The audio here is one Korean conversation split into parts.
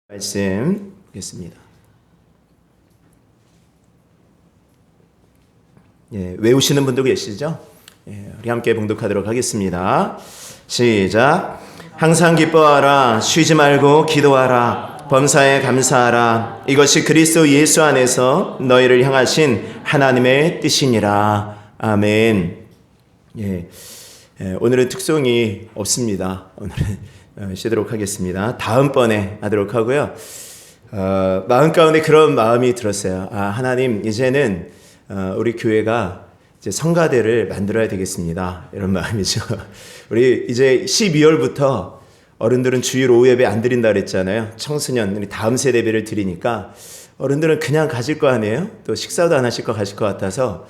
말씀 보겠습니다. 외우시는 분도 계시죠? 우리 함께 봉독하도록 하겠습니다. 시작. 항상 기뻐하라. 쉬지 말고 기도하라. 범사에 감사하라. 이것이 그리스도 예수 안에서 너희를 향하신 하나님의 뜻이니라. 아멘. 오늘은 특송이 없습니다. 오늘은 쉬도록 하겠습니다. 다음번에 하도록 하고요. 마음 가운데 그런 마음이 들었어요. 하나님, 이제는 우리 교회가 이제 성가대를 만들어야 되겠습니다. 이런 마음이죠. 우리 이제 12월부터 어른들은 주일 오후 예배 안 드린다 그랬잖아요. 청소년, 우리 다음 세대 예배를 드리니까 어른들은 그냥 가실 거 아니에요? 또 식사도 안 하실 거 가실 것 같아서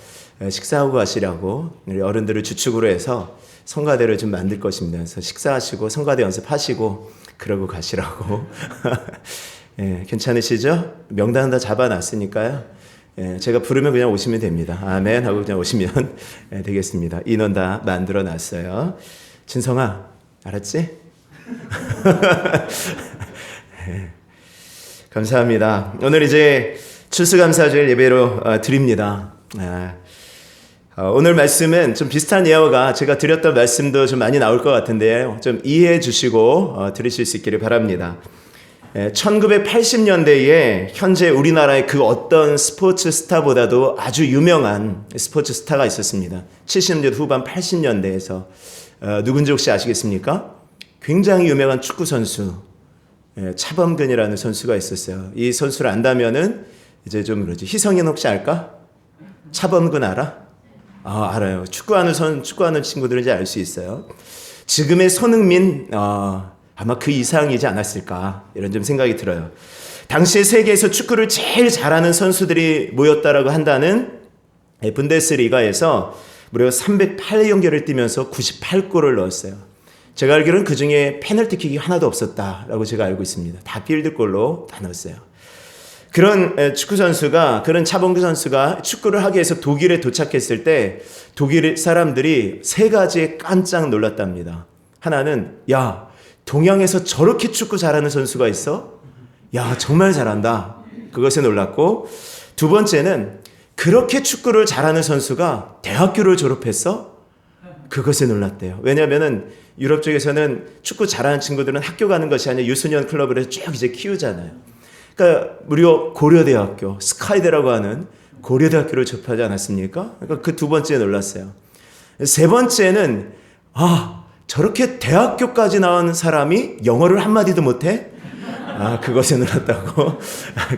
식사하고 가시라고 우리 어른들을 주축으로 해서 성가대를 좀 만들 것입니다. 그래서 식사하시고 성가대 연습하시고 그러고 가시라고. 괜찮으시죠? 명단은 다 잡아놨으니까요. 제가 부르면 그냥 오시면 됩니다. 아멘 하고 그냥 오시면 되겠습니다. 인원 다 만들어놨어요. 진성아, 알았지? 감사합니다. 오늘 이제 추수감사절 예배로 드립니다. 오늘 말씀은 좀 비슷한 예어가 제가 드렸던 말씀도 좀 많이 나올 것 같은데요. 좀 이해해 주시고 들으실 수 있기를 바랍니다. 1980년대에 현재 우리나라의 그 어떤 스포츠 스타보다도 아주 유명한 스포츠 스타가 있었습니다. 70년대 후반 80년대에서 누군지 혹시 아시겠습니까? 굉장히 유명한 축구 선수 차범근이라는 선수가 있었어요. 이 선수를 안다면은 이제 좀 그러지. 희성이는 혹시 알까? 차범근 알아? 알아요. 축구하는 친구들은 이제 알 수 있어요. 지금의 손흥민, 아마 그 이상이지 않았을까, 이런 좀 생각이 들어요. 당시에 세계에서 축구를 제일 잘하는 선수들이 모였다라고 한다는 분데스리가에서 무려 308경기를 뛰면서 98골을 넣었어요. 제가 알기로는 그 중에 페널티킥이 하나도 없었다라고 제가 알고 있습니다. 다 필드골로 다 넣었어요. 그런 축구 선수가, 그런 차범근 선수가 축구를 하기 위해서 독일에 도착했을 때 독일 사람들이 세 가지에 깜짝 놀랐답니다. 하나는, 야, 동양에서 저렇게 축구 잘하는 선수가 있어? 야, 정말 잘한다. 그것에 놀랐고, 두 번째는 그렇게 축구를 잘하는 선수가 대학교를 졸업했어? 그것에 놀랐대요. 왜냐하면은 유럽 쪽에서는 축구 잘하는 친구들은 학교 가는 것이 아니라 유소년 클럽을 해서 쭉 이제 키우잖아요. 그러니까 무려 고려대학교, 스카이대라고 하는 고려대학교를 접하지 않았습니까? 그러니까 그 두 번째에 놀랐어요. 세 번째는, 저렇게 대학교까지 나온 사람이 영어를 한마디도 못해? 그것에 놀랐다고.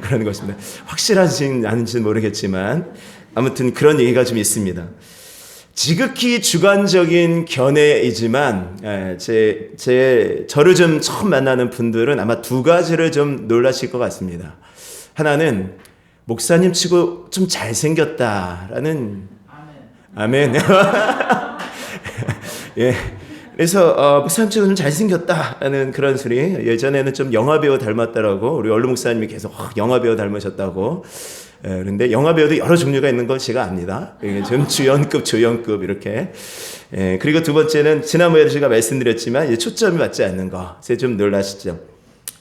그런 것입니다. 확실하진 않은지는 모르겠지만 아무튼 그런 얘기가 좀 있습니다. 지극히 주관적인 견해이지만 저를 좀 처음 만나는 분들은 아마 두 가지를 좀 놀라실 것 같습니다. 하나는 목사님 치고 좀 잘생겼다라는. 아멘. 그래서 목사님 치고 좀 잘생겼다라는 그런 소리. 예전에는 좀 영화배우 닮았다라고 우리 얼루 목사님이 계속 영화배우 닮으셨다고. 그런데 영화배우도 여러 종류가 있는 걸 제가 압니다. 좀 주연급, 조연급 이렇게. 그리고 두 번째는 지난번에도 제가 말씀드렸지만 초점이 맞지 않는 거. 그래서 좀 놀라시죠.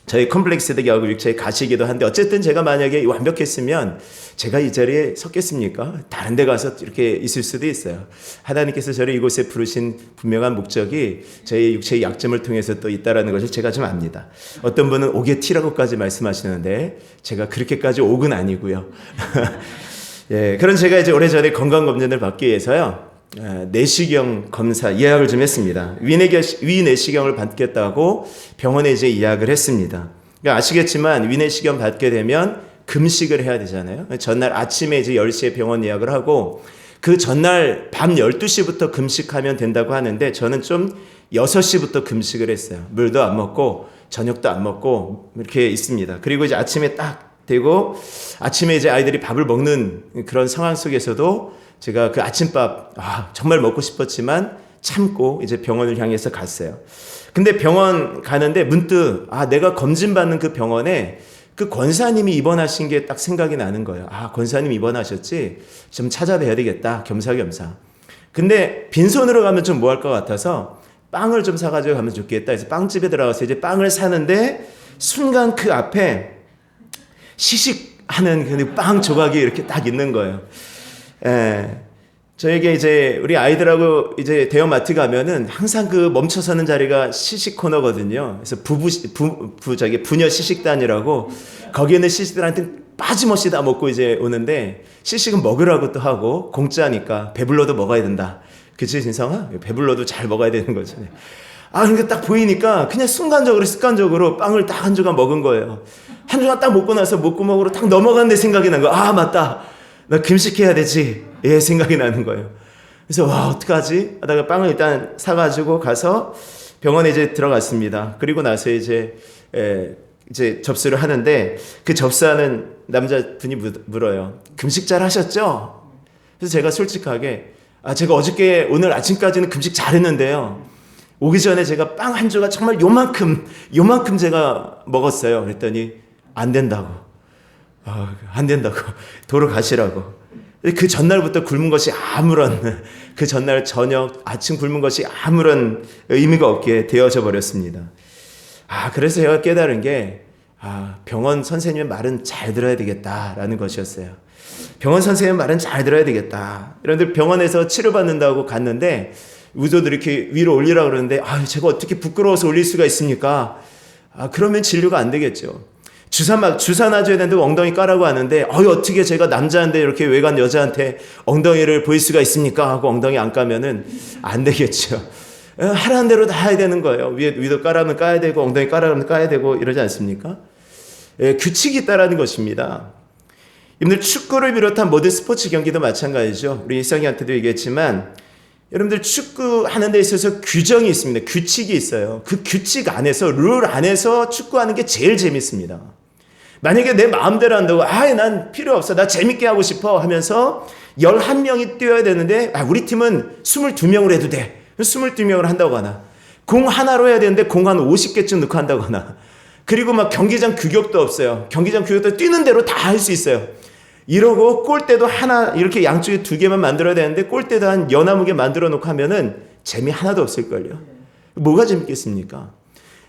저희 컴플렉스도 결국 육체에 가시기도 한데 어쨌든 제가 만약에 완벽했으면 제가 이 자리에 섰겠습니까? 다른 데 가서 이렇게 있을 수도 있어요. 하나님께서 저를 이곳에 부르신 분명한 목적이 저희 육체의 약점을 통해서 또 있다라는 것을 제가 좀 압니다. 어떤 분은 옥의 티라고까지 말씀하시는데 제가 그렇게까지 옥은 아니고요. 그런 제가 이제 오래전에 건강검진을 받기 위해서요. 내시경 검사 예약을 좀 했습니다. 위내시경을 받겠다고 병원에 이제 예약을 했습니다. 그러니까 아시겠지만 위내시경 받게 되면 금식을 해야 되잖아요. 전날 아침에 이제 10시에 병원 예약을 하고 그 전날 밤 12시부터 금식하면 된다고 하는데 저는 좀 6시부터 금식을 했어요. 물도 안 먹고 저녁도 안 먹고 이렇게 있습니다. 그리고 이제 아침에 딱 되고 아침에 이제 아이들이 밥을 먹는 그런 상황 속에서도 제가 그 아침밥 정말 먹고 싶었지만 참고 이제 병원을 향해서 갔어요. 근데 병원 가는데 문득 내가 검진받는 그 병원에 그 권사님이 입원하신 게 딱 생각이 나는 거예요. 권사님 입원하셨지? 좀 찾아뵈야 되겠다. 겸사겸사. 근데 빈손으로 가면 좀 뭐 할 것 같아서 빵을 좀 사가지고 가면 좋겠다. 그래서 빵집에 들어가서 이제 빵을 사는데 순간 그 앞에 시식하는 그 빵 조각이 이렇게 딱 있는 거예요. 저에게 이제 우리 아이들하고 이제 대형마트 가면은 항상 그 멈춰서는 자리가 시식 코너거든요. 그래서 부녀 시식단이라고 거기에 있는 시식들한테 빠짐없이 다 먹고 이제 오는데 시식은 먹으라고 또 하고 공짜니까 배불러도 먹어야 된다. 그치, 진성아? 배불러도 잘 먹어야 되는 거죠. 그러니까 딱 보이니까 그냥 순간적으로 습관적으로 빵을 딱 한 조각 먹은 거예요. 한 조각 딱 먹고 나서 목구멍으로 딱 넘어갔는데 생각이 난 거야. 맞다. 나 금식해야 되지. 생각이 나는 거예요. 그래서 어떡하지? 하다가 빵을 일단 사가지고 가서 병원에 이제 들어갔습니다. 그리고 나서 이제 접수를 하는데 그 접수하는 남자분이 물어요. 금식 잘 하셨죠? 그래서 제가 솔직하게 제가 어저께 오늘 아침까지는 금식 잘 했는데요. 오기 전에 제가 빵 한 조각 정말 요만큼 제가 먹었어요. 그랬더니 안 된다고. 안 된다고. 도로 가시라고. 그 전날부터 굶은 것이 그 전날 저녁 아침 굶은 것이 아무런 의미가 없게 되어져 버렸습니다. 그래서 제가 깨달은 게 병원 선생님의 말은 잘 들어야 되겠다라는 것이었어요. 병원 선생님 말은 잘 들어야 되겠다. 여러분들 병원에서 치료받는다고 갔는데 의사들이 이렇게 위로 올리라고 그러는데 제가 어떻게 부끄러워서 올릴 수가 있습니까? 그러면 진료가 안 되겠죠. 주사 놔줘야 되는데 엉덩이 까라고 하는데 어떻게 제가 남자인데 이렇게 외간 여자한테 엉덩이를 보일 수가 있습니까? 하고 엉덩이 안 까면은 안 되겠죠. 하라는 대로 다 해야 되는 거예요. 위도 까라면 까야 되고 엉덩이 까라면 까야 되고 이러지 않습니까? 규칙이 있다라는 것입니다. 여러분들 축구를 비롯한 모든 스포츠 경기도 마찬가지죠. 우리 일상이한테도 얘기했지만 여러분들 축구하는 데 있어서 규정이 있습니다. 규칙이 있어요. 그 규칙 안에서 룰 안에서 축구하는 게 제일 재밌습니다. 만약에 내 마음대로 한다고 난 필요 없어 나 재밌게 하고 싶어 하면서 11명이 뛰어야 되는데 우리 팀은 22명으로 해도 돼. 22명을 한다고 하나 공 하나로 해야 되는데 공 한 50개쯤 넣고 한다고 하나 그리고 막 경기장 규격도 없어요. 경기장 규격도 뛰는 대로 다 할 수 있어요. 이러고 골대도 하나 이렇게 양쪽에 2개만 만들어야 되는데 골대도 한 여나무게 만들어 놓고 하면은 재미 하나도 없을걸요. 뭐가 재밌겠습니까?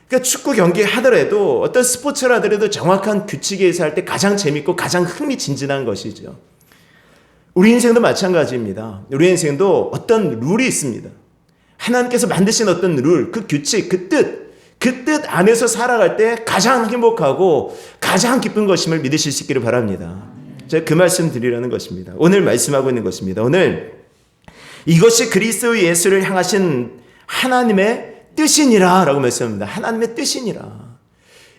그러니까 축구 경기 하더라도 어떤 스포츠를 하더라도 정확한 규칙에 의해서 할 때 가장 재밌고 가장 흥미진진한 것이죠. 우리 인생도 마찬가지입니다. 우리 인생도 어떤 룰이 있습니다. 하나님께서 만드신 어떤 룰, 그 규칙, 그 뜻 안에서 살아갈 때 가장 행복하고 가장 기쁜 것임을 믿으실 수 있기를 바랍니다. 제가 그 말씀 드리려는 것입니다. 오늘 말씀하고 있는 것입니다. 오늘 이것이 그리스도 예수를 향하신 하나님의 뜻이니라 라고 말씀합니다. 하나님의 뜻이니라.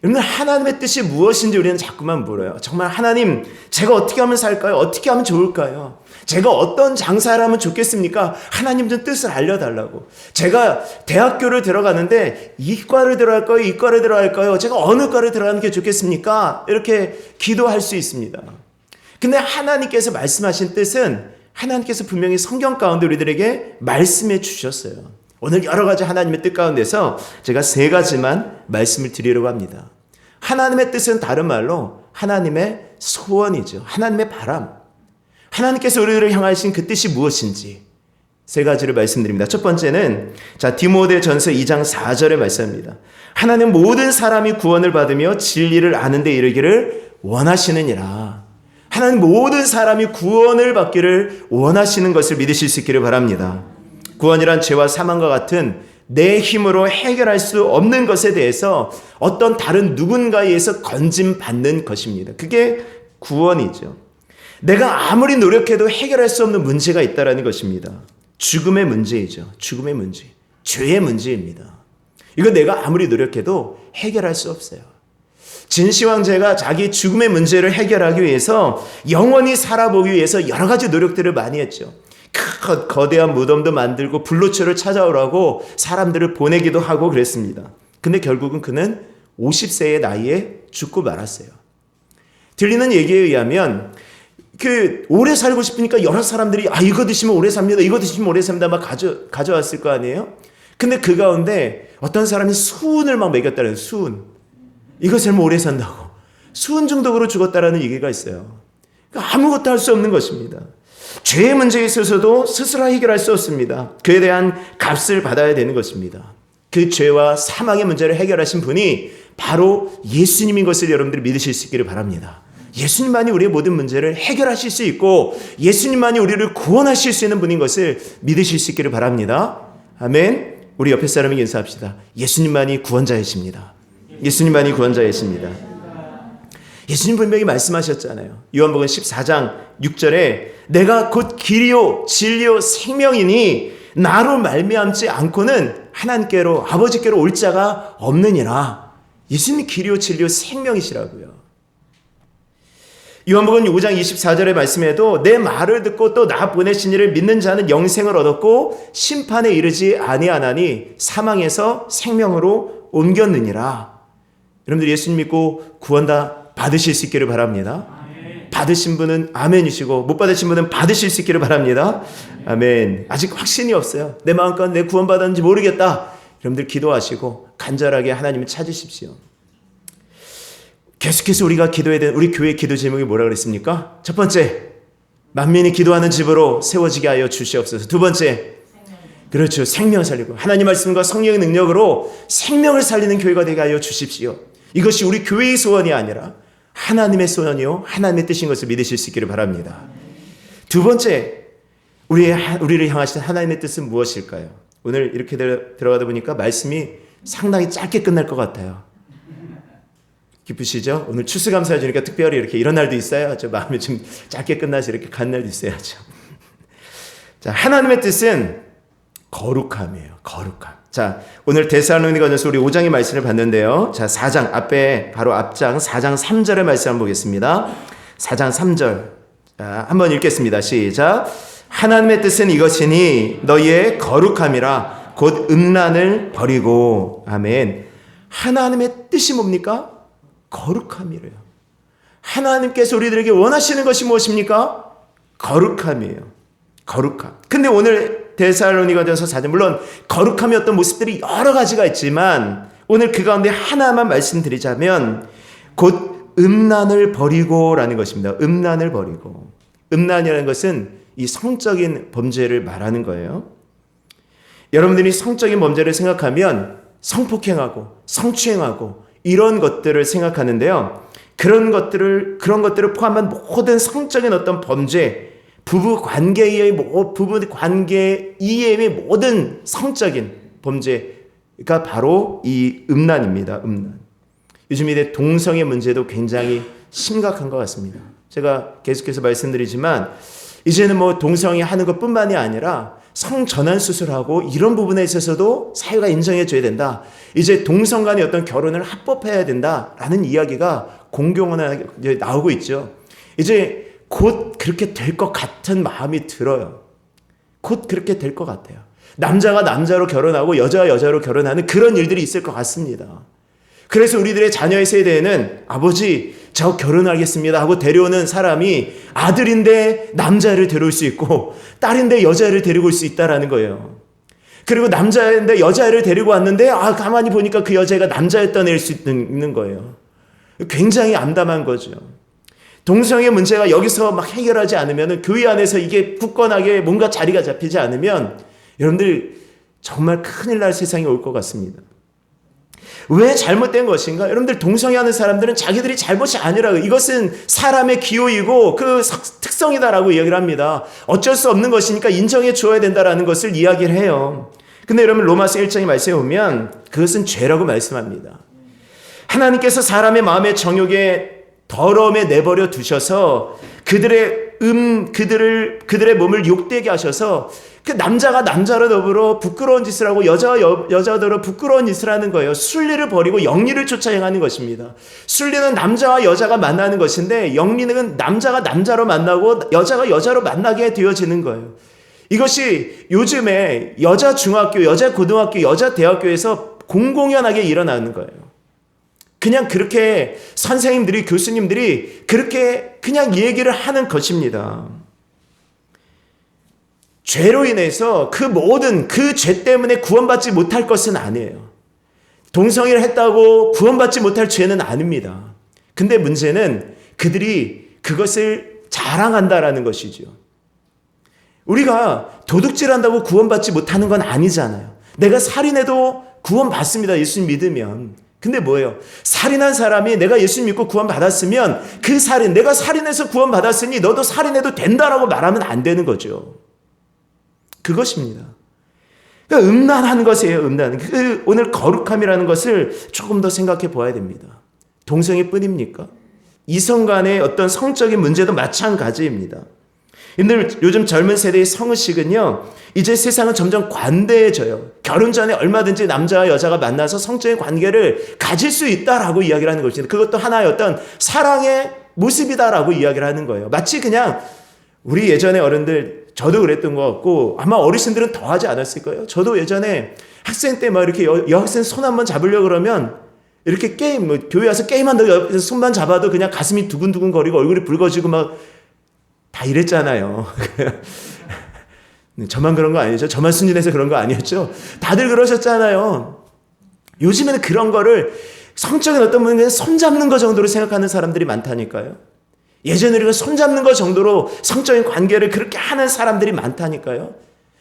여러분 하나님의 뜻이 무엇인지 우리는 자꾸만 물어요. 정말 하나님 제가 어떻게 하면 살까요? 어떻게 하면 좋을까요? 제가 어떤 장사를 하면 좋겠습니까? 하나님 좀 뜻을 알려달라고. 제가 대학교를 들어가는데 이과를 들어갈까요? 이과를 들어갈까요? 제가 어느 과를 들어가는 게 좋겠습니까? 이렇게 기도할 수 있습니다. 근데 하나님께서 말씀하신 뜻은 하나님께서 분명히 성경 가운데 우리들에게 말씀해 주셨어요. 오늘 여러 가지 하나님의 뜻 가운데서 제가 3가지만 말씀을 드리려고 합니다. 하나님의 뜻은 다른 말로 하나님의 소원이죠. 하나님의 바람. 하나님께서 우리들을 향하신 그 뜻이 무엇인지 3가지를 말씀드립니다. 첫 번째는 디모데전서 2장 4절의 말씀입니다. 하나님 모든 사람이 구원을 받으며 진리를 아는 데 이르기를 원하시느니라. 하나님 모든 사람이 구원을 받기를 원하시는 것을 믿으실 수 있기를 바랍니다. 구원이란 죄와 사망과 같은 내 힘으로 해결할 수 없는 것에 대해서 어떤 다른 누군가에 의해서 건짐받는 것입니다. 그게 구원이죠. 내가 아무리 노력해도 해결할 수 없는 문제가 있다는 것입니다. 죽음의 문제이죠. 죽음의 문제. 죄의 문제입니다. 이거 내가 아무리 노력해도 해결할 수 없어요. 진시황제가 자기 죽음의 문제를 해결하기 위해서 영원히 살아보기 위해서 여러 가지 노력들을 많이 했죠. 거대한 무덤도 만들고 불로초를 찾아오라고 사람들을 보내기도 하고 그랬습니다. 근데 결국은 그는 50세의 나이에 죽고 말았어요. 들리는 얘기에 의하면 오래 살고 싶으니까 여러 사람들이 이거 드시면 오래 삽니다. 이거 드시면 오래 삽니다. 막 가져왔을 거 아니에요? 근데 그 가운데 어떤 사람이 수은을 막 먹였다는 수은. 이것을 오래 산다고. 수은 중독으로 죽었다라는 얘기가 있어요. 그러니까 아무것도 할 수 없는 것입니다. 죄의 문제에 있어서도 스스로 해결할 수 없습니다. 그에 대한 값을 받아야 되는 것입니다. 그 죄와 사망의 문제를 해결하신 분이 바로 예수님인 것을 여러분들이 믿으실 수 있기를 바랍니다. 예수님만이 우리의 모든 문제를 해결하실 수 있고 예수님만이 우리를 구원하실 수 있는 분인 것을 믿으실 수 있기를 바랍니다. 아멘. 우리 옆에 사람에게 인사합시다. 예수님만이 구원자이십니다. 예수님만이 구원자이십니다. 예수님 분명히 말씀하셨잖아요. 요한복음 14장 6절에 내가 곧 길이요 진리요 생명이니 나로 말미암지 않고는 하나님께로 아버지께로 올 자가 없느니라. 예수님이 길이요 진리요 생명이시라고요. 요한복음 5장 24절의 말씀에도 내 말을 듣고 또 나 보내신 이를 믿는 자는 영생을 얻었고 심판에 이르지 아니하나니 사망에서 생명으로 옮겼느니라. 여러분들 예수님 믿고 구원 다 받으실 수 있기를 바랍니다. 받으신 분은 아멘이시고 못 받으신 분은 받으실 수 있기를 바랍니다. 아멘. 아직 확신이 없어요. 내 마음껏 내 구원 받았는지 모르겠다. 여러분들 기도하시고 간절하게 하나님을 찾으십시오. 계속해서 우리가 기도해야 되는 우리 교회 기도 제목이 뭐라 그랬습니까? 첫 번째, 만민이 기도하는 집으로 세워지게 하여 주시옵소서. 두 번째, 그렇죠. 생명 살리고 하나님 말씀과 성령의 능력으로 생명을 살리는 교회가 되게 하여 주십시오. 이것이 우리 교회의 소원이 아니라 하나님의 소원이요 하나님의 뜻인 것을 믿으실 수 있기를 바랍니다. 두 번째, 우리를 향하신 하나님의 뜻은 무엇일까요? 오늘 이렇게 들어가다 보니까 말씀이 상당히 짧게 끝날 것 같아요. 기쁘시죠? 오늘 추수감사해 주니까 특별히 이렇게 이런 날도 있어야죠. 마음이 좀 짧게 끝나서 이렇게 간 날도 있어야죠. 자, 하나님의 뜻은 거룩함이에요. 거룩함. 자, 오늘 데살로니가전서 우리 5장의 말씀을 봤는데요. 자, 4장 앞에 바로 앞장 4장 3절의 말씀 한번 보겠습니다. 4장 3절. 자, 한번 읽겠습니다. 시작. 하나님의 뜻은 이것이니 너희의 거룩함이라 곧 음란을 버리고. 아멘. 하나님의 뜻이 뭡니까? 거룩함이래요. 하나님께서 우리들에게 원하시는 것이 무엇입니까? 거룩함이에요. 거룩함. 근데 오늘 데살로니가전서 4장 물론 거룩함이 어떤 모습들이 여러 가지가 있지만 오늘 그 가운데 하나만 말씀드리자면 곧 음란을 버리고라는 것입니다. 음란을 버리고. 음란이라는 것은 이 성적인 범죄를 말하는 거예요. 여러분들이 성적인 범죄를 생각하면 성폭행하고 성추행하고 이런 것들을 생각하는데요. 그런 것들을 포함한 모든 성적인 어떤 범죄, 부부 관계 이외의 모든 성적인 범죄가 바로 이 음란입니다. 음란. 요즘 이 동성애 문제도 굉장히 심각한 것 같습니다. 제가 계속해서 말씀드리지만 이제는 뭐 동성애 하는 것뿐만이 아니라 성전환 수술하고 이런 부분에 있어서도 사회가 인정해 줘야 된다. 이제 동성 간의 어떤 결혼을 합법해야 된다라는 이야기가 공공연하게 나오고 있죠. 이제 곧 그렇게 될 것 같은 마음이 들어요. 곧 그렇게 될 것 같아요. 남자가 남자로 결혼하고 여자가 여자로 결혼하는 그런 일들이 있을 것 같습니다. 그래서 우리들의 자녀의 세대에는 아버지 저 결혼하겠습니다 하고 데려오는 사람이 아들인데 남자를 데려올 수 있고 딸인데 여자를 데리고 올 수 있다라는 거예요. 그리고 남자인데 여자를 데리고 왔는데 가만히 보니까 그 여자가 남자였던 애일 수 있는 거예요. 굉장히 암담한 거죠. 동성애 문제가 여기서 막 해결하지 않으면 교회 안에서 이게 굳건하게 뭔가 자리가 잡히지 않으면 여러분들 정말 큰일 날 세상이 올 것 같습니다. 왜 잘못된 것인가? 여러분들 동성애하는 사람들은 자기들이 잘못이 아니라 이것은 사람의 기호이고 그 특성이다라고 이야기를 합니다. 어쩔 수 없는 것이니까 인정해 줘야 된다라는 것을 이야기를 해요. 근데 여러분 로마서 1장의 말씀에 보면 그것은 죄라고 말씀합니다. 하나님께서 사람의 마음의 정욕에 더러움에 내버려 두셔서 그들의 몸을 욕되게 하셔서 그 남자가 남자로 더불어 부끄러운 짓을 하고 여자가 여자더러 부끄러운 짓을 하는 거예요. 순리를 버리고 영리를 쫓아 행하는 것입니다. 순리는 남자와 여자가 만나는 것인데 영리는 남자가 남자로 만나고 여자가 여자로 만나게 되어지는 거예요. 이것이 요즘에 여자 중학교, 여자 고등학교, 여자 대학교에서 공공연하게 일어나는 거예요. 그냥 그렇게 선생님들이, 교수님들이 그렇게 그냥 얘기를 하는 것입니다. 죄로 인해서 그 모든 그 죄 때문에 구원받지 못할 것은 아니에요. 동성애를 했다고 구원받지 못할 죄는 아닙니다. 근데 문제는 그들이 그것을 자랑한다라는 것이죠. 우리가 도둑질한다고 구원받지 못하는 건 아니잖아요. 내가 살인해도 구원받습니다. 예수님 믿으면. 근데 뭐예요? 살인한 사람이 내가 예수 믿고 구원받았으면 그 살인, 내가 살인해서 구원받았으니 너도 살인해도 된다라고 말하면 안 되는 거죠. 그것입니다. 그러니까 음란한 것이에요. 음란. 오늘 거룩함이라는 것을 조금 더 생각해 보아야 됩니다. 동성애뿐입니까? 이성 간의 어떤 성적인 문제도 마찬가지입니다. 여러분들 요즘 젊은 세대의 성의식은요, 이제 세상은 점점 관대해져요. 결혼 전에 얼마든지 남자와 여자가 만나서 성적인 관계를 가질 수 있다라고 이야기를 하는 것입니다. 그것도 하나의 어떤 사랑의 모습이다라고 이야기를 하는 거예요. 마치 그냥 우리 예전에 어른들, 저도 그랬던 것 같고 아마 어르신들은 더 하지 않았을 거예요. 저도 예전에 학생 때 막 이렇게 여학생 손 한번 잡으려고 그러면 이렇게 게임, 교회 와서 게임한다고 손만 잡아도 그냥 가슴이 두근두근 거리고 얼굴이 붉어지고 막 다 이랬잖아요. 저만 그런 거 아니죠? 저만 순진해서 그런 거 아니었죠? 다들 그러셨잖아요. 요즘에는 그런 거를 성적인 어떤 부분에 손잡는 거 정도로 생각하는 사람들이 많다니까요. 예전에 우리가 손잡는 거 정도로 성적인 관계를 그렇게 하는 사람들이 많다니까요.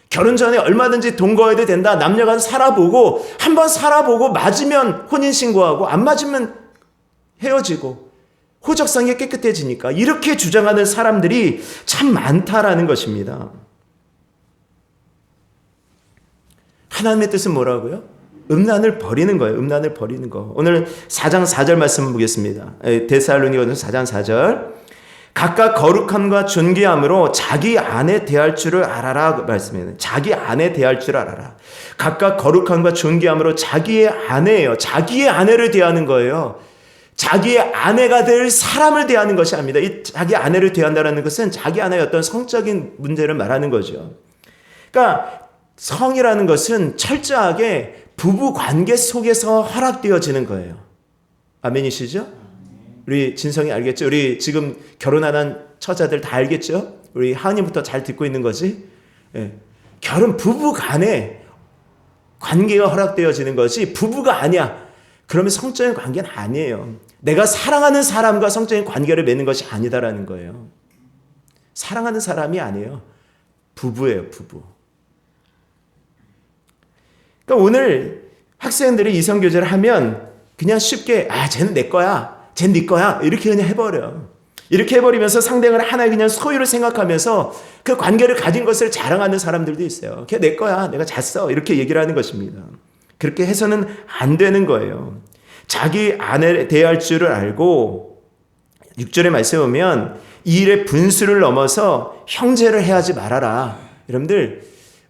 결혼 전에 얼마든지 동거해도 된다. 남녀간 살아보고 한번 살아보고 맞으면 혼인신고하고 안 맞으면 헤어지고 호적상이 깨끗해지니까 이렇게 주장하는 사람들이 참 많다라는 것입니다. 하나님의 뜻은 뭐라고요? 음란을 버리는 거예요. 음란을 버리는 거. 오늘 4장 4절 말씀 보겠습니다. 데살로니가전서 4장 4절. 각각 거룩함과 존귀함으로 자기 아내 대할 줄을 알아라 말씀해요. 자기 아내 대할 줄 알아라. 각각 거룩함과 존귀함으로 자기의 아내예요. 자기의 아내를 대하는 거예요. 자기의 아내가 될 사람을 대하는 것이 아닙니다. 이 자기 아내를 대한다는 것은 자기 아내의 어떤 성적인 문제를 말하는 거죠. 그러니까 성이라는 것은 철저하게 부부 관계 속에서 허락되어지는 거예요. 아멘이시죠? 우리 진성이 알겠죠? 우리 지금 결혼 안 한 처자들 다 알겠죠? 우리 하은이부터 잘 듣고 있는 거지? 예. 결혼 부부 간에 관계가 허락되어지는 것이 부부가 아니야. 그러면 성적인 관계는 아니에요. 내가 사랑하는 사람과 성적인 관계를 맺는 것이 아니다라는 거예요. 사랑하는 사람이 아니에요. 부부예요, 부부. 그러니까 오늘 학생들이 이성교제를 하면 그냥 쉽게 쟤는 내 거야. 쟤는 네 거야. 이렇게 그냥 해버려. 이렇게 해버리면서 상대방을 하나의 그냥 소유를 생각하면서 그 관계를 가진 것을 자랑하는 사람들도 있어요. 걔 내 거야. 내가 잤어. 이렇게 얘기를 하는 것입니다. 그렇게 해서는 안 되는 거예요. 자기 아내를 대할 줄을 알고 6절의 말씀에 보면 이 일의 분수를 넘어서 형제를 해하지 말아라. 여러분들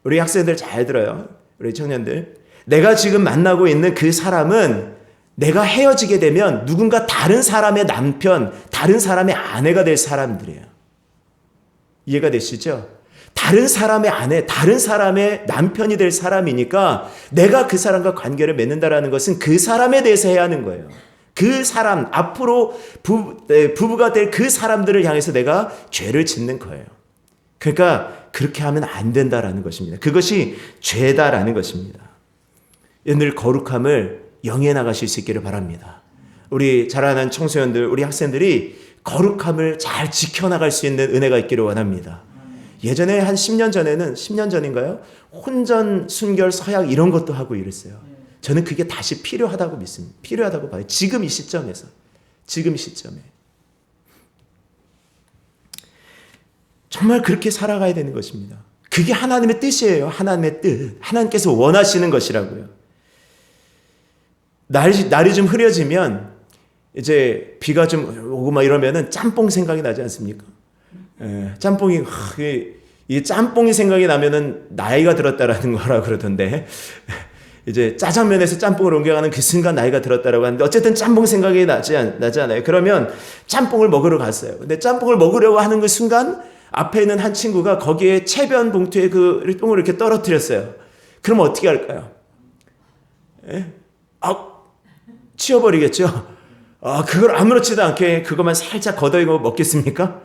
우리 학생들 잘 들어요. 우리 청년들. 내가 지금 만나고 있는 그 사람은 내가 헤어지게 되면 누군가 다른 사람의 남편, 다른 사람의 아내가 될 사람들이에요. 이해가 되시죠? 다른 사람의 아내, 다른 사람의 남편이 될 사람이니까 내가 그 사람과 관계를 맺는다라는 것은 그 사람에 대해서 해야 하는 거예요. 그 사람, 앞으로 부부가 될 그 사람들을 향해서 내가 죄를 짓는 거예요. 그러니까 그렇게 하면 안 된다라는 것입니다. 그것이 죄다라는 것입니다. 늘 거룩함을 영위해 나가실 수 있기를 바랍니다. 우리 자라는 청소년들, 우리 학생들이 거룩함을 잘 지켜나갈 수 있는 은혜가 있기를 원합니다. 예전에 한 10년 전에는 10년 전인가요? 혼전, 순결, 서약 이런 것도 하고 이랬어요. 저는 그게 다시 필요하다고 믿습니다. 필요하다고 봐요. 지금 이 시점에서. 지금 이 시점에. 정말 그렇게 살아가야 되는 것입니다. 그게 하나님의 뜻이에요. 하나님의 뜻. 하나님께서 원하시는 것이라고요. 날이 좀 흐려지면 이제 비가 좀 오고 막 이러면은 짬뽕 생각이 나지 않습니까? 짬뽕이 이 짬뽕이 생각이 나면은 나이가 들었다라는 거라 그러던데 이제 짜장면에서 짬뽕을 옮겨가는 그 순간 나이가 들었다라고 하는데 어쨌든 짬뽕 생각이 나지 않아요. 그러면 짬뽕을 먹으러 갔어요. 근데 짬뽕을 먹으려고 하는 그 순간 앞에 있는 한 친구가 거기에 채변 봉투에 그 똥을 이렇게 떨어뜨렸어요. 그럼 어떻게 할까요? 치워버리겠죠. 그걸 아무렇지도 않게 그것만 살짝 걷어이고 먹겠습니까?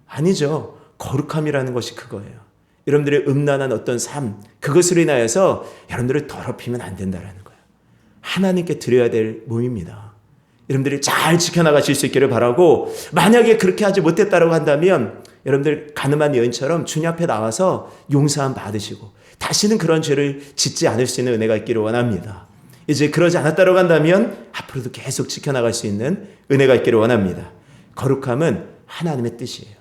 아니죠. 거룩함이라는 것이 그거예요. 여러분들의 음란한 어떤 삶, 그것으로 인하여서 여러분들을 더럽히면 안 된다는 거예요. 하나님께 드려야 될 몸입니다. 여러분들이 잘 지켜나가실 수 있기를 바라고, 만약에 그렇게 하지 못했다고 한다면 여러분들 가늠한 여인처럼 주님 앞에 나와서 용서함 받으시고 다시는 그런 죄를 짓지 않을 수 있는 은혜가 있기를 원합니다. 이제 그러지 않았다고 한다면 앞으로도 계속 지켜나갈 수 있는 은혜가 있기를 원합니다. 거룩함은 하나님의 뜻이에요.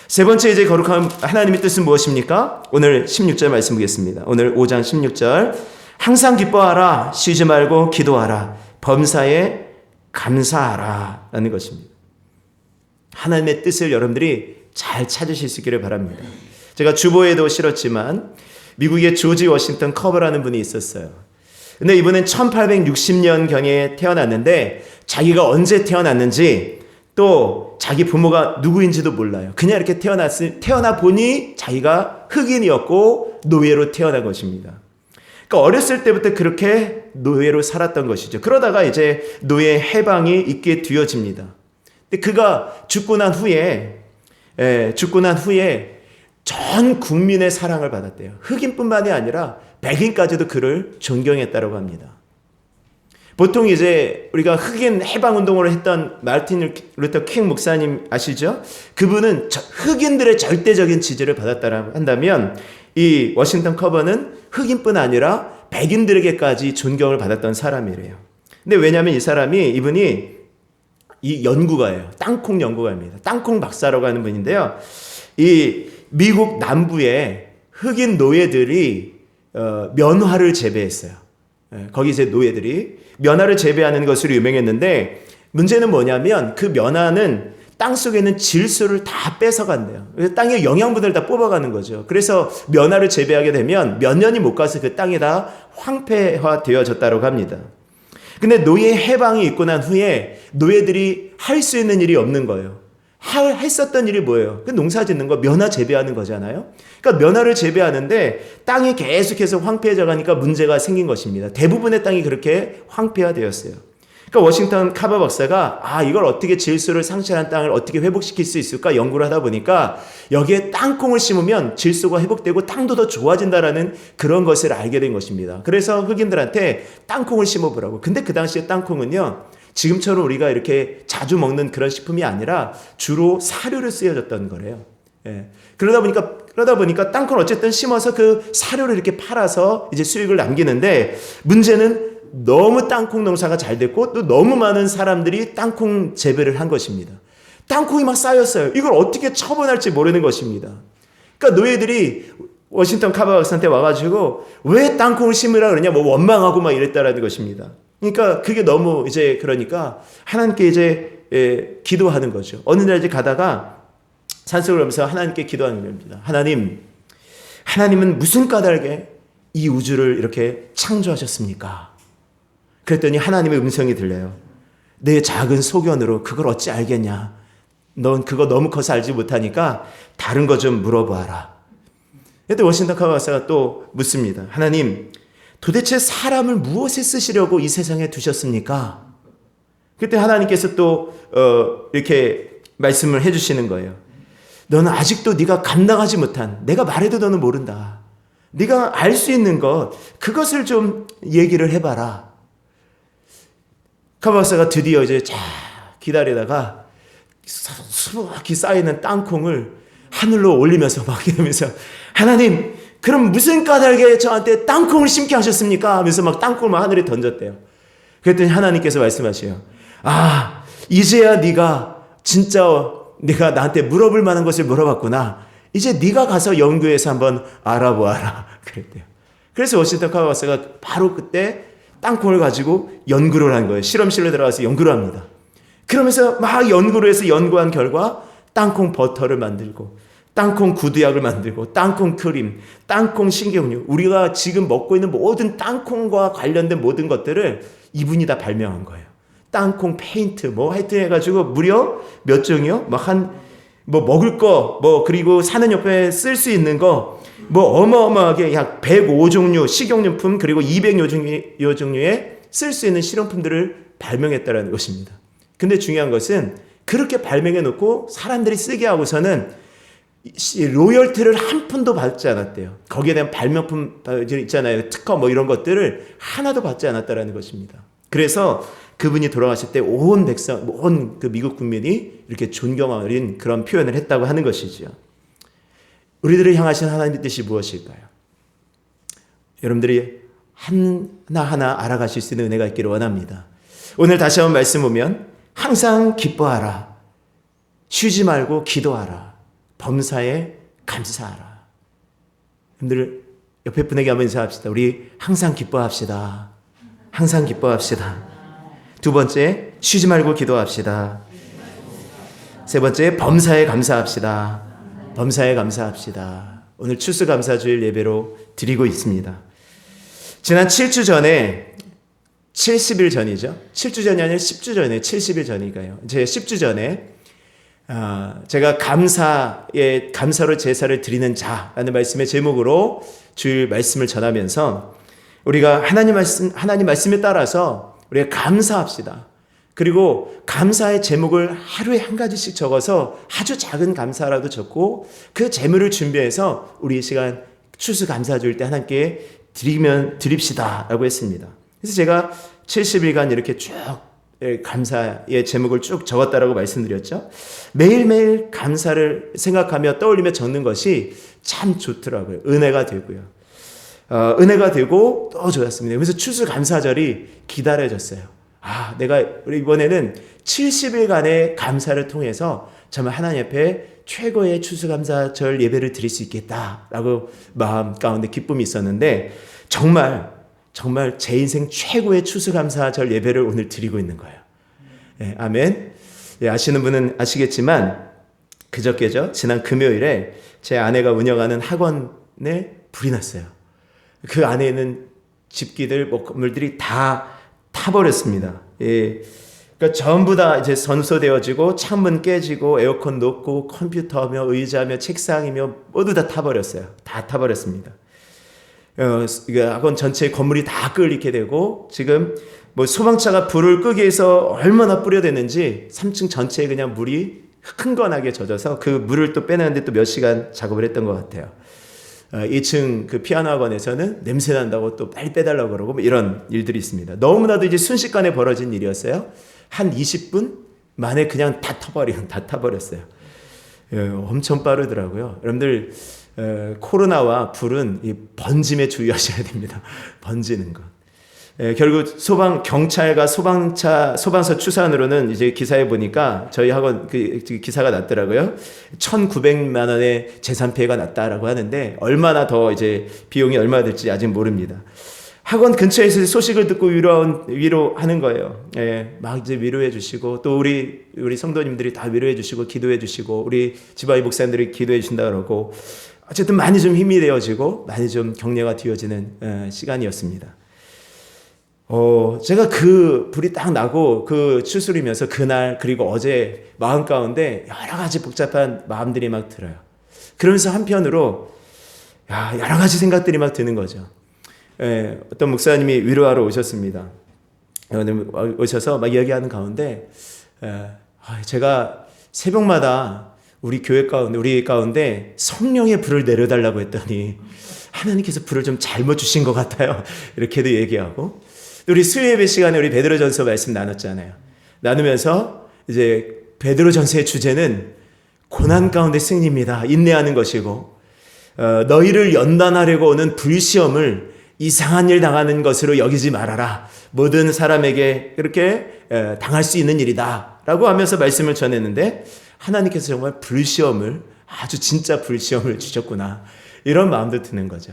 세 번째 이제 거룩함 하나님의 뜻은 무엇입니까? 오늘 16절 말씀 보겠습니다. 오늘 5장 16절 항상 기뻐하라 쉬지 말고 기도하라 범사에 감사하라 라는 것입니다. 하나님의 뜻을 여러분들이 잘 찾으실 수 있기를 바랍니다. 제가 주보에도 실었지만 미국의 조지 워싱턴 커버라는 분이 있었어요. 근데 이분은 1860년경에 태어났는데 자기가 언제 태어났는지 또 자기 부모가 누구인지도 몰라요. 그냥 이렇게 태어나 보니 자기가 흑인이었고 노예로 태어난 것입니다. 그러니까 어렸을 때부터 그렇게 노예로 살았던 것이죠. 그러다가 이제 노예 해방이 있게 되어집니다. 근데 그가 죽고 난 후에 전 국민의 사랑을 받았대요. 흑인뿐만이 아니라 백인까지도 그를 존경했다고 합니다. 보통 이제 우리가 흑인 해방 운동을 했던 마르틴 루터 킹 목사님 아시죠? 그분은 흑인들의 절대적인 지지를 받았다고 한다면 이 워싱턴 커버는 흑인뿐 아니라 백인들에게까지 존경을 받았던 사람이래요. 근데 왜냐하면 이분이 이 연구가예요. 땅콩 연구가입니다. 땅콩 박사라고 하는 분인데요. 이 미국 남부에 흑인 노예들이 면화를 재배했어요. 거기 이제 노예들이 면화를 재배하는 것으로 유명했는데 문제는 뭐냐면 그 면화는 땅 속에 있는 질소를 다 뺏어간대요. 땅의 영양분을 다 뽑아가는 거죠. 그래서 면화를 재배하게 되면 몇 년이 못 가서 그 땅이 다 황폐화되어졌다고 합니다. 근데 노예 해방이 있고 난 후에 노예들이 할 수 있는 일이 없는 거예요. 했었던 일이 뭐예요? 그 농사 짓는 거, 면화 재배하는 거잖아요. 그러니까 면화를 재배하는데 땅이 계속해서 황폐해져 가니까 문제가 생긴 것입니다. 대부분의 땅이 그렇게 황폐화되었어요. 그러니까 워싱턴 카버 박사가 이걸 어떻게 질소를 상실한 땅을 어떻게 회복시킬 수 있을까 연구를 하다 보니까 여기에 땅콩을 심으면 질소가 회복되고 땅도 더 좋아진다라는 그런 것을 알게 된 것입니다. 그래서 흑인들한테 땅콩을 심어보라고. 근데 그 당시에 땅콩은요, 지금처럼 우리가 이렇게 자주 먹는 그런 식품이 아니라 주로 사료를 쓰여졌던 거래요. 그러다 보니까 땅콩을 어쨌든 심어서 그 사료를 이렇게 팔아서 이제 수익을 남기는데 문제는 너무 땅콩 농사가 잘 됐고 또 너무 많은 사람들이 땅콩 재배를 한 것입니다. 땅콩이 막 쌓였어요. 이걸 어떻게 처분할지 모르는 것입니다. 그러니까 노예들이 워싱턴 카버 박사한테 와가지고 왜 땅콩을 심으라 그러냐 원망하고 막 이랬다라는 것입니다. 그러니까 그게 너무 그러니까 하나님께 이제 기도하는 거죠. 어느 날 이제 가다가 산속을 가면서 하나님께 기도하는 겁니다. 하나님은 무슨 까닭에 이 우주를 이렇게 창조하셨습니까? 그랬더니 하나님의 음성이 들려요. 내 작은 소견으로 그걸 어찌 알겠냐? 넌 그거 너무 커서 알지 못하니까 다른 거 좀 물어봐라. 그때 워싱턴 카버 박사가 또 묻습니다. 하나님, 도대체 사람을 무엇에 쓰시려고 이 세상에 두셨습니까? 그때 하나님께서 또 이렇게 말씀을 해주시는 거예요. 너는 아직도 네가 감당하지 못한, 내가 말해도 너는 모른다. 네가 알 수 있는 것, 그것을 좀 얘기를 해봐라. 카버 박사가 드디어 이제 쫙 기다리다가 수북히 쌓이는 땅콩을 하늘로 올리면서 막 이러면서 하나님, 그럼 무슨 까닭에 저한테 땅콩을 심게 하셨습니까? 하면서 막 땅콩을 막 하늘에 던졌대요. 그랬더니 하나님께서 말씀하셔요. 이제야 네가 나한테 물어볼 만한 것을 물어봤구나. 이제 네가 가서 연구해서 한번 알아보아라. 그랬대요. 그래서 워싱턴 카버 박사가 바로 그때 땅콩을 가지고 연구를 한 거예요. 실험실에 들어가서 연구를 합니다. 그러면서 막 연구를 해서 연구한 결과 땅콩 버터를 만들고 땅콩 구두약을 만들고 땅콩 크림, 땅콩 신경류, 우리가 지금 먹고 있는 모든 땅콩과 관련된 모든 것들을 이분이 다 발명한 거예요. 땅콩 페인트 하여튼 해가지고 무려 몇 종이요? 먹을 거 그리고 사는 옆에 쓸 수 있는 거 어마어마하게 약 105종류 식용유품 그리고 200여 종류의 쓸 수 있는 실용품들을 발명했다는 것입니다. 근데 중요한 것은 그렇게 발명해 놓고 사람들이 쓰게 하고서는 로열티를 한 푼도 받지 않았대요. 거기에 대한 발명품 있잖아요. 특허 이런 것들을 하나도 받지 않았다는 것입니다. 그래서 그분이 돌아가실 때 온 그 미국 국민이 이렇게 존경하는 그런 표현을 했다고 하는 것이죠. 우리들을 향하신 하나님의 뜻이 무엇일까요? 여러분들이 하나하나 알아가실 수 있는 은혜가 있기를 원합니다. 오늘 다시 한번 말씀 보면 항상 기뻐하라. 쉬지 말고 기도하라. 범사에 감사하라. 여러분들 옆에 분에게 한번 인사합시다. 우리 항상 기뻐합시다. 항상 기뻐합시다. 두 번째, 쉬지 말고 기도합시다. 세 번째, 범사에 감사합시다. 범사에 감사합시다. 오늘 추수감사주일 예배로 드리고 있습니다. 지난 7주 전에 70일 전이죠. 7주 전이 아니라 10주 전에 70일 전이니까요. 제 10주 전에 제가 감사로 제사를 드리는 자라는 말씀의 제목으로 주일 말씀을 전하면서 우리가 하나님 말씀에 따라서 우리가 감사합시다. 그리고 감사의 제목을 하루에 한 가지씩 적어서 아주 작은 감사라도 적고 그 제물을 준비해서 우리 시간 추수감사주일 때 하나님께 드립시다라고 했습니다. 그래서 제가 70일간 이렇게 쭉 감사의 제목을 쭉 적었다라고 말씀드렸죠. 매일매일 감사를 생각하며 떠올리며 적는 것이 참 좋더라고요. 은혜가 되고요. 은혜가 되고 또 좋았습니다. 그래서 추수감사절이 기다려졌어요. 내가 우리 이번에는 70일간의 감사를 통해서 정말 하나님 앞에 최고의 추수감사절 예배를 드릴 수 있겠다라고 마음 가운데 기쁨이 있었는데 정말 제 인생 최고의 추수감사절 예배를 오늘 드리고 있는 거예요. 네, 아멘. 네, 아시는 분은 아시겠지만 그저께죠. 지난 금요일에 제 아내가 운영하는 학원에 불이 났어요. 그 안에 있는 집기들, 건물들이 다 타버렸습니다. 예. 그러니까 전부 다 이제 선소되어지고 창문 깨지고 에어컨 녹고 컴퓨터며 의자며 책상이며 모두 다 타버렸어요. 다 타버렸습니다. 학원 전체 건물이 다 끓게 되고 지금 소방차가 불을 끄기 위해서 얼마나 뿌려댔는지 3층 전체에 그냥 물이 흥건하게 젖어서 그 물을 또 빼내는데 또 몇 시간 작업을 했던 것 같아요. 2층 그 피아노 학원에서는 냄새 난다고 또 빨리 빼달라고 그러고 이런 일들이 있습니다. 너무나도 이제 순식간에 벌어진 일이었어요. 한 20분 만에 그냥 다 타버렸어요. 엄청 빠르더라고요. 여러분들 코로나와 불은 이 번짐에 주의하셔야 됩니다. 번지는 것. 결국 경찰과 소방서 추산으로는 이제 기사에 보니까 저희 학원 그 기사가 났더라고요. 1,900만 원의 재산 피해가 났다라고 하는데 얼마나 더 이제 비용이 얼마나 될지 아직 모릅니다. 학원 근처에서 소식을 듣고 위로하는 거예요. 막 이제 위로해 주시고 또 우리 성도님들이 다 위로해 주시고 기도해 주시고 우리 지바이 목사님들이 기도해 주신다 그러고 어쨌든 많이 좀 힘이 되어지고 많이 좀 격려가 되어지는 시간이었습니다. 제가 그 불이 딱 나고 그 추스리면서 그날 그리고 어제 마음 가운데 여러 가지 복잡한 마음들이 막 들어요. 그러면서 한편으로 여러 가지 생각들이 막 드는 거죠. 어떤 목사님이 위로하러 오셨습니다. 오셔서 막 이야기하는 가운데 제가 새벽마다 우리 가운데 성령의 불을 내려달라고 했더니 하나님께서 불을 좀 잘못 주신 것 같아요. 이렇게도 얘기하고 우리 수요 예배 시간에 우리 베드로전서 말씀 나눴잖아요. 나누면서 이제 베드로전서의 주제는 고난 가운데 승리입니다. 인내하는 것이고 너희를 연단하려고 오는 불시험을 이상한 일 당하는 것으로 여기지 말아라. 모든 사람에게 그렇게 당할 수 있는 일이다 라고 하면서 말씀을 전했는데 하나님께서 정말 불시험을 아주 진짜 불시험을 주셨구나 이런 마음도 드는 거죠.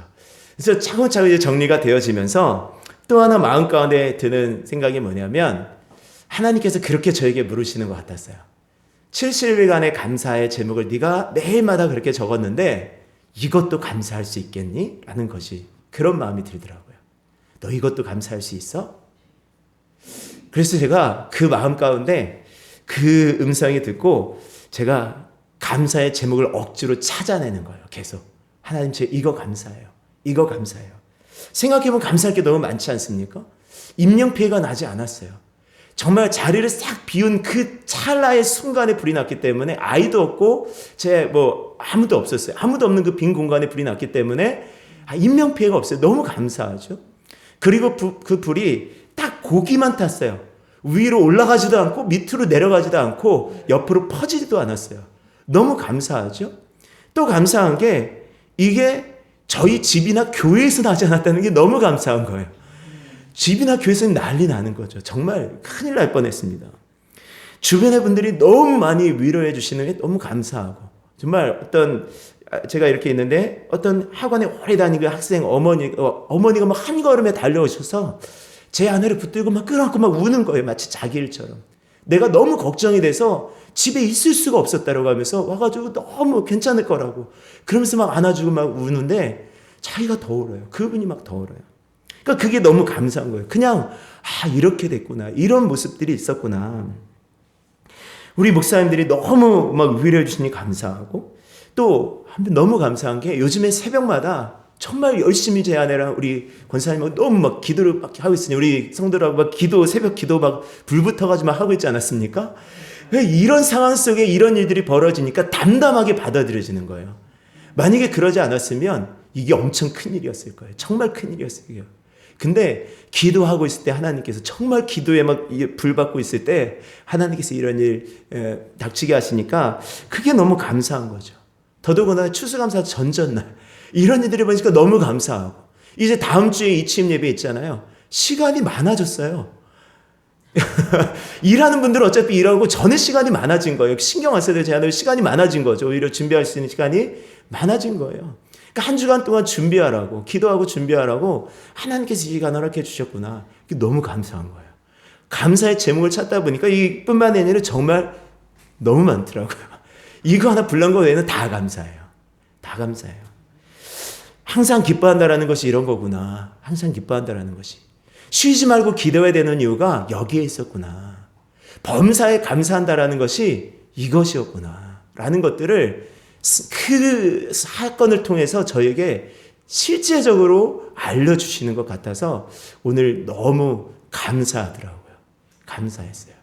그래서 차근차근 이제 정리가 되어지면서 또 하나 마음 가운데 드는 생각이 뭐냐면 하나님께서 그렇게 저에게 물으시는 것 같았어요. 70일간의 감사의 제목을 네가 매일마다 그렇게 적었는데 이것도 감사할 수 있겠니? 라는 것이 그런 마음이 들더라고요. 너 이것도 감사할 수 있어? 그래서 제가 그 마음 가운데 그 음성이 듣고 제가 감사의 제목을 억지로 찾아내는 거예요. 계속. 하나님 제 이거 감사해요. 이거 감사해요. 생각해보면 감사할 게 너무 많지 않습니까? 인명피해가 나지 않았어요. 정말 자리를 싹 비운 그 찰나의 순간에 불이 났기 때문에 아이도 없고 아무도 없었어요. 아무도 없는 그 빈 공간에 불이 났기 때문에 인명피해가 없어요. 너무 감사하죠. 그리고 그 불이 딱 고기만 탔어요. 위로 올라가지도 않고 밑으로 내려가지도 않고 옆으로 퍼지지도 않았어요. 너무 감사하죠. 또 감사한 게 이게 저희 집이나 교회에서 나지 않았다는 게 너무 감사한 거예요. 집이나 교회에서 난리 나는 거죠. 정말 큰일 날 뻔했습니다. 주변의 분들이 너무 많이 위로해 주시는 게 너무 감사하고, 정말 제가 이렇게 있는데 어떤 학원에 오래 다니는 학생 어머니가 막 한 걸음에 달려오셔서 제 아내를 붙들고 막 끌어안고 막 우는 거예요. 마치 자기 일처럼. 내가 너무 걱정이 돼서 집에 있을 수가 없었다라고 하면서 와가지고 너무 괜찮을 거라고 그러면서 막 안아주고 막 우는데 자기가 더 울어요. 그분이 막 더 울어요. 그러니까 그게 너무 감사한 거예요. 그냥 이렇게 됐구나. 이런 모습들이 있었구나. 우리 목사님들이 너무 막 위로해 주시니 감사하고, 또 한번 너무 감사한 게 요즘에 새벽마다 정말 열심히 제 아내랑 우리 권사님하고 너무 막 기도를 막 하고 있으니 우리 성도들하고 막 새벽 기도 막 불 붙어가지고 막 하고 있지 않았습니까? 이런 상황 속에 이런 일들이 벌어지니까 담담하게 받아들여지는 거예요. 만약에 그러지 않았으면 이게 엄청 큰 일이었을 거예요. 정말 큰 일이었어요. 근데 기도하고 있을 때 하나님께서 정말 기도에 막 불 받고 있을 때 하나님께서 이런 일 닥치게 하시니까 그게 너무 감사한 거죠. 더더구나 추수감사 전전날 이런 일들이 보니까 너무 감사하고, 이제 다음 주에 이침 예배 있잖아요. 시간이 많아졌어요. 일하는 분들은 어차피 일하고 전에 시간이 많아진 거예요. 신경 안 써야 되지 않아요. 시간이 많아진 거죠. 오히려 준비할 수 있는 시간이 많아진 거예요. 그러니까 한 주간 동안 준비하라고, 기도하고 준비하라고 하나님께서 이 시간 허락해 주셨구나. 너무 감사한 거예요. 감사의 제목을 찾다 보니까 이뿐만 아니라 정말 너무 많더라고요. 이거 하나 불난 거 외에는 다 감사해요. 다 감사해요. 항상 기뻐한다라는 것이 이런 거구나. 항상 기뻐한다라는 것이. 쉬지 말고 기도해야 되는 이유가 여기에 있었구나. 범사에 감사한다라는 것이 이것이었구나. 라는 것들을 그 사건을 통해서 저에게 실제적으로 알려주시는 것 같아서 오늘 너무 감사하더라고요. 감사했어요.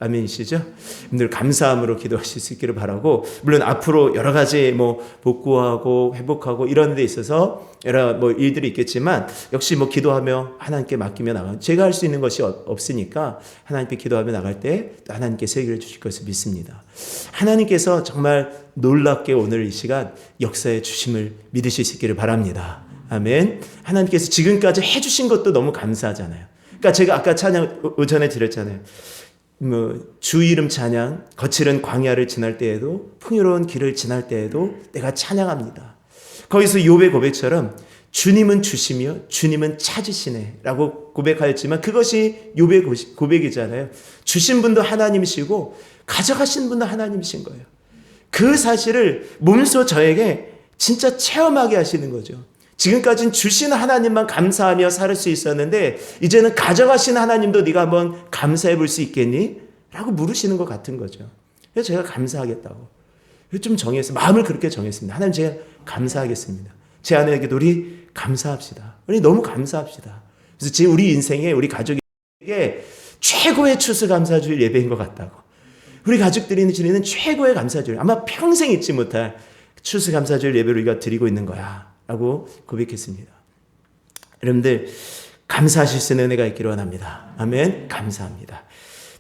아멘이시죠? 여러분들 감사함으로 기도하실 수 있기를 바라고, 물론 앞으로 여러 가지 복구하고 회복하고 이런 데 있어서 여러 일들이 있겠지만 역시 기도하며 하나님께 맡기며 나가요. 제가 할 수 있는 것이 없으니까 하나님께 기도하며 나갈 때 하나님께서 해결해 주실 것을 믿습니다. 하나님께서 정말 놀랍게 오늘 이 시간 역사해 주심을 믿으실 수 있기를 바랍니다. 아멘. 하나님께서 지금까지 해주신 것도 너무 감사하잖아요. 그러니까 제가 아까 찬양 오전에 드렸잖아요. 주 이름 찬양, 거칠은 광야를 지날 때에도, 풍요로운 길을 지날 때에도 내가 찬양합니다. 거기서 욥의 고백처럼 주님은 주시며 주님은 찾으시네 라고 고백하였지만 그것이 욥의 고백이잖아요. 주신 분도 하나님이시고 가져가신 분도 하나님이신 거예요. 그 사실을 몸소 저에게 진짜 체험하게 하시는 거죠. 지금까지는 주신 하나님만 감사하며 살 수 있었는데 이제는 가져가신 하나님도 네가 한번 감사해 볼 수 있겠니? 라고 물으시는 것 같은 거죠. 그래서 제가 감사하겠다고 좀 정했어요. 마음을 그렇게 정했습니다. 하나님, 제가 감사하겠습니다. 제 아내에게도 우리 감사합시다. 우리 너무 감사합시다. 그래서 우리 인생에, 우리 가족에게 최고의 추수감사주일 예배인 것 같다고, 우리 가족들이 드리는 최고의 감사주일, 아마 평생 잊지 못할 추수감사주일 예배를 우리가 드리고 있는 거야 라고 고백했습니다. 여러분들 감사하실 수 있는 은혜가 있기를 원합니다. 아멘. 감사합니다.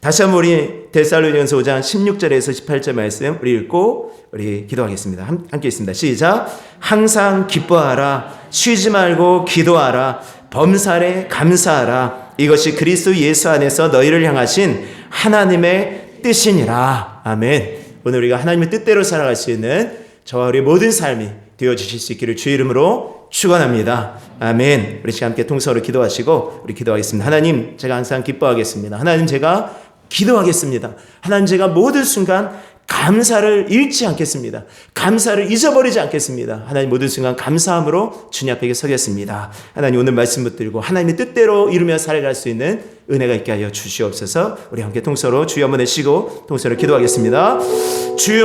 다시 한번 우리 데살로니가서 5장 16절에서 18절 말씀 우리 읽고 우리 기도하겠습니다. 함께 있습니다. 시작. 항상 기뻐하라. 쉬지 말고 기도하라. 범사에 감사하라. 이것이 그리스도 예수 안에서 너희를 향하신 하나님의 뜻이니라. 아멘. 오늘 우리가 하나님의 뜻대로 살아갈 수 있는 저와 우리 모든 삶이 되어주실 수 있기를 주의 이름으로 축원합니다. 아멘. 우리 시간 함께 통성으로 기도하시고 우리 기도하겠습니다. 하나님, 제가 항상 기뻐하겠습니다. 하나님, 제가 기도하겠습니다. 하나님, 제가 모든 순간 감사를 잃지 않겠습니다. 감사를 잊어버리지 않겠습니다. 하나님, 모든 순간 감사함으로 주님 앞에 서겠습니다. 하나님, 오늘 말씀 붙들고 하나님의 뜻대로 이루며 살아갈 수 있는 은혜가 있게 하여 주시옵소서. 우리 함께 통성으로 주여 한번 내쉬고 통성으로 기도하겠습니다. 주여,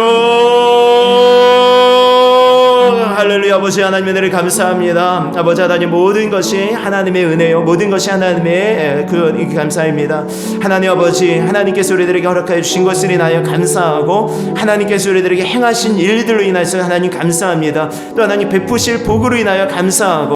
할렐루야. 아버지 하나님의 은혜를 감사합니다. 아버지 하나님, 모든 것이 하나님의 은혜요, 모든 것이 하나님의 감사입니다. 하나님 아버지, 하나님께서 우리들에게 허락하여 주신 것을 인하여 감사하고, 하나님께서 우리들에게 행하신 일들로 인해서 하나님 감사합니다. 또 하나님 베푸실 복으로 인하여 감사하고,